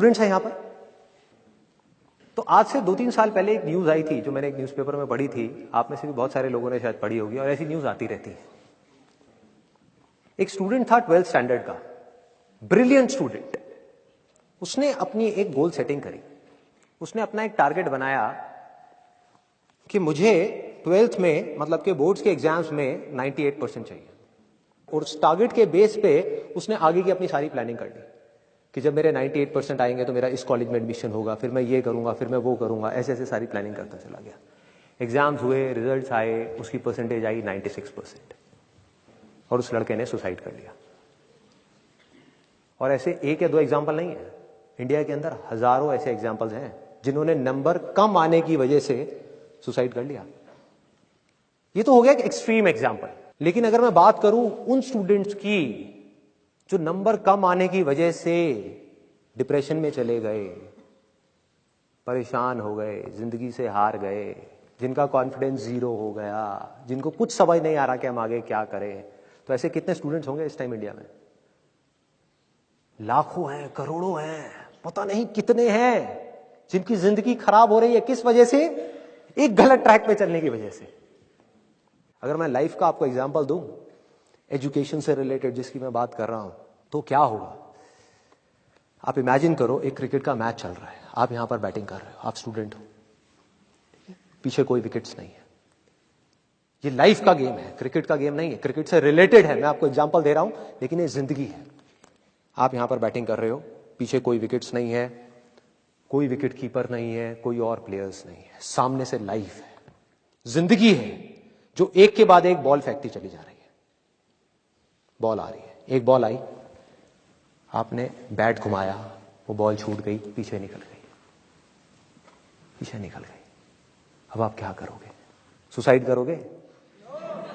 Students हैं यहां पर। तो आज से 2-3 साल पहले एक न्यूज आई थी जो मैंने एक न्यूज़पेपर में पढ़ी थी, आप में से भी बहुत सारे लोगों ने शायद पढ़ी होगी और ऐसी न्यूज आती रहती है। एक स्टूडेंट था 12th स्टैंडर्ड का, ब्रिलियंट स्टूडेंट। उसने अपनी एक गोल सेटिंग करी, उसने अपना एक टारगेट बनाया कि मुझे 12th में मतलब के बोर्ड्स के एग्जाम्स में 98% चाहिए। और उस टारगेट के बेस पे उसने आगे की अपनी सारी प्लानिंग कर ली कि जब मेरे 98% आएंगे तो मेरा इस कॉलेज में एडमिशन होगा, फिर मैं ये करूंगा, फिर मैं वो करूंगा, ऐसे ऐसे सारी प्लानिंग करता चला गया। एग्जाम्स हुए, रिजल्ट्स आए, उसकी परसेंटेज आई 96% और उस लड़के ने सुसाइड कर लिया। और ऐसे एक या दो एग्जाम्पल नहीं है, इंडिया के अंदर हजारों ऐसे एग्जाम्पल्स हैं जिन्होंने नंबर कम आने की वजह से सुसाइड कर लिया। ये तो हो गया एक एक्सट्रीम एग्जाम्पल। लेकिन अगर मैं बात करूं उन स्टूडेंट्स की जो नंबर कम आने की वजह से डिप्रेशन में चले गए, परेशान हो गए, जिंदगी से हार गए, जिनका कॉन्फिडेंस जीरो हो गया, जिनको कुछ समझ नहीं आ रहा कि हम आगे क्या करें, तो ऐसे कितने स्टूडेंट्स होंगे इस टाइम इंडिया में? लाखों हैं, करोड़ों हैं, पता नहीं कितने हैं जिनकी जिंदगी खराब हो रही है। किस वजह से? एक गलत ट्रैक पे चलने की वजह से। अगर मैं लाइफ का आपको एग्जांपल दूं, एजुकेशन से रिलेटेड जिसकी मैं बात कर रहा हूं, तो क्या होगा? आप इमेजिन करो एक क्रिकेट का मैच चल रहा है, आप यहां पर बैटिंग कर रहे हो, आप स्टूडेंट हो, पीछे कोई विकेट्स नहीं है। ये लाइफ का गेम है, क्रिकेट का गेम नहीं है, क्रिकेट से रिलेटेड है। मैं आपको एग्जांपल दे रहा हूं, लेकिन ये जिंदगी है। आप यहां पर बैटिंग कर रहे हो, पीछे कोई विकेट्स नहीं है, कोई विकेट कीपर नहीं है, कोई और प्लेयर्स नहीं है, सामने से लाइफ है, जिंदगी है जो एक के बाद एक बॉल फेंकती चली जा रही है। बॉल आ रही है, एक बॉल आई, आपने बैट घुमाया, वो बॉल छूट गई, पीछे निकल गई, पीछे निकल गई। अब आप क्या करोगे? सुसाइड करोगे?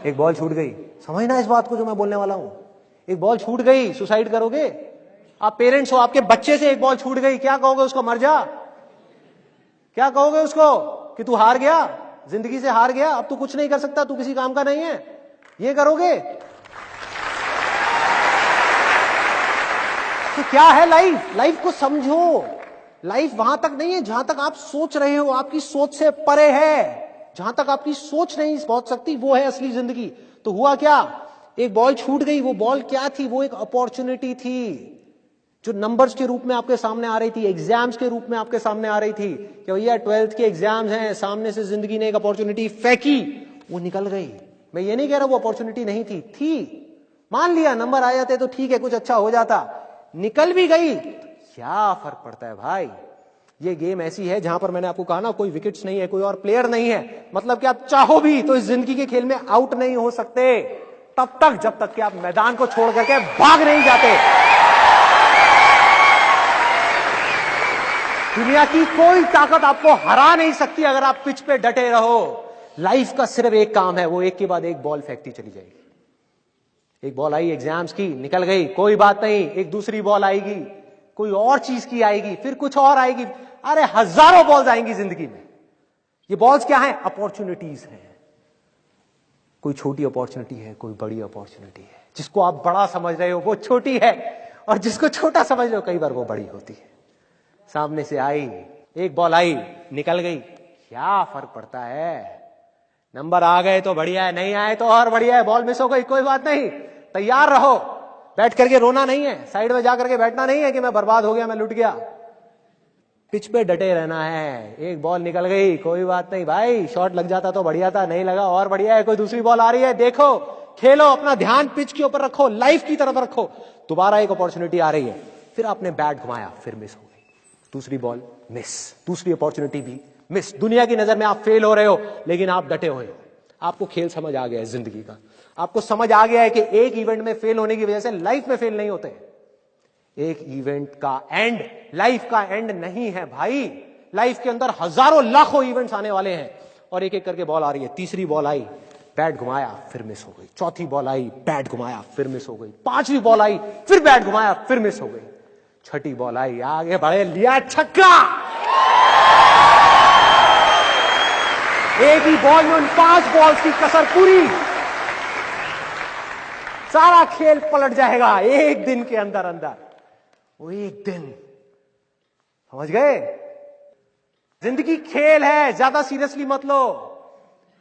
एक बॉल छूट गई, समझना इस बात को जो मैं बोलने वाला हूं। एक बॉल छूट गई, सुसाइड करोगे? आप पेरेंट्स हो, आपके बच्चे से एक बॉल छूट गई, क्या कहोगे उसको? मर जा? क्या कहोगे उसको कि तू हार गया, जिंदगी से हार गया, अब तू कुछ नहीं कर सकता, तू किसी काम का नहीं है? ये करोगे? तो क्या है लाइफ? लाइफ को समझो। लाइफ वहां तक नहीं है जहां तक आप सोच रहे हो, आपकी सोच से परे है। जहां तक आपकी सोच नहीं पहुंच सकती वो है असली जिंदगी। तो हुआ क्या? एक बॉल छूट गई। वो बॉल क्या थी? वो एक अपॉर्चुनिटी थी जो नंबर्स के रूप में आपके सामने आ रही थी, एग्जाम्स के रूप में आपके सामने आ रही थी कि भैया 12th के एग्जाम्स हैं, सामने से जिंदगी ने एक अपॉर्चुनिटी फेंकी, वो निकल गई। मैं ये नहीं कह रहा वो अपॉर्चुनिटी नहीं थी, मान लिया नंबर आ जाते तो ठीक है, कुछ अच्छा हो जाता, निकल भी गई, क्या फर्क पड़ता है भाई? ये गेम ऐसी है जहां पर मैंने आपको कहा ना, कोई विकेट्स नहीं है, कोई और प्लेयर नहीं है, मतलब कि आप चाहो भी तो इस जिंदगी के खेल में आउट नहीं हो सकते तब तक जब तक कि आप मैदान को छोड़ करके भाग नहीं जाते। दुनिया की कोई ताकत आपको हरा नहीं सकती अगर आप पिच पे डटे रहो। लाइफ का सिर्फ एक काम है, वो एक के बाद एक बॉल फेंकती चली जाएगी। एक बॉल आई एग्जाम्स की, निकल गई, कोई बात नहीं, एक दूसरी बॉल आएगी, कोई और चीज की आएगी, फिर कुछ और आएगी। अरे हजारों बॉल्स आएंगी जिंदगी में। ये बॉल्स क्या है? अपॉर्चुनिटीज हैं। कोई छोटी अपॉर्चुनिटी है, कोई बड़ी अपॉर्चुनिटी है। जिसको आप बड़ा समझ रहे हो वो छोटी है, और जिसको छोटा समझ रहे हो कई बार वो बड़ी होती है। सामने से आई, एक बॉल आई, निकल गई, क्या फर्क पड़ता है? नंबर आ गए तो बढ़िया है, नहीं आए तो और बढ़िया है, बॉल मिस हो गई, कोई बात नहीं, तैयार रहो। बैठ करके रोना नहीं है, साइड में जाकर के बैठना नहीं है कि मैं बर्बाद हो गया, मैं लुट गया। पिच पे डटे रहना है। एक बॉल निकल गई, कोई बात नहीं भाई, शॉट लग जाता तो बढ़िया था, नहीं लगा और बढ़िया है, कोई दूसरी बॉल आ रही है, देखो, खेलो, अपना ध्यान पिच के ऊपर रखो, लाइफ की तरफ रखो। दोबारा एक अपॉर्चुनिटी आ रही है, फिर आपने बैट घुमाया, फिर मिस हो गई, दूसरी बॉल मिस, दूसरी अपॉर्चुनिटी भी मिस। दुनिया की नजर में आप फेल हो रहे हो, लेकिन आप डटे हुए हो। आपको खेल समझ आ गया है जिंदगी का, आपको समझ आ गया है कि एक इवेंट में फेल होने की वजह से लाइफ में फेल नहीं होते। एक इवेंट का एंड लाइफ का एंड नहीं है भाई। लाइफ के अंदर हजारों लाखों इवेंट्स आने वाले हैं, और एक एक करके बॉल आ रही है। तीसरी बॉल आई, बैट घुमाया, फिर मिस हो गई। चौथी बॉल आई, बैट घुमाया, फिर मिस हो गई। पांचवी बॉल आई, फिर बैट घुमाया, फिर मिस हो गई। छठी बॉल आई, आगे बढ़े, लिया छक्का। एक ही बॉल में उन 5 बॉल्स की कसर पूरी, सारा खेल पलट जाएगा एक दिन के अंदर अंदर। वो एक दिन समझ गए? जिंदगी खेल है, ज्यादा सीरियसली मत लो।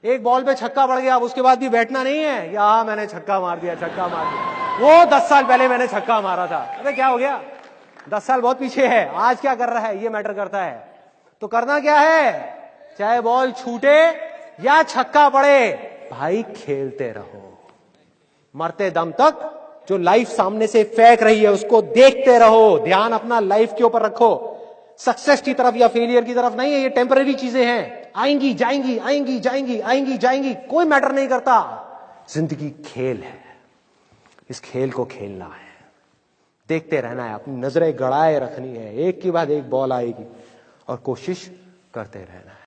एक बॉल पे छक्का पड़ गया, अब उसके बाद भी बैठना नहीं है या मैंने छक्का मार दिया, छक्का मार दिया। वो 10 साल पहले मैंने छक्का मारा था। अरे क्या हो गया? 10 साल बहुत पीछे है, आज क्या कर रहा है ये मैटर करता है। तो करना क्या है, चाहे बॉल छूटे या छक्का पड़े, भाई खेलते रहो मरते दम तक। जो लाइफ सामने से फेंक रही है उसको देखते रहो, ध्यान अपना लाइफ के ऊपर रखो। सक्सेस की तरफ या फेलियर की तरफ नहीं है, ये टेम्पररी चीजें हैं, आएंगी जाएंगी, आएंगी जाएंगी, आएंगी जाएंगी, कोई मैटर नहीं करता। जिंदगी खेल है, इस खेल को खेलना है, देखते रहना है, अपनी नजरें गड़ाए रखनी है, एक के बाद एक बॉल आएगी और कोशिश करते रहना है।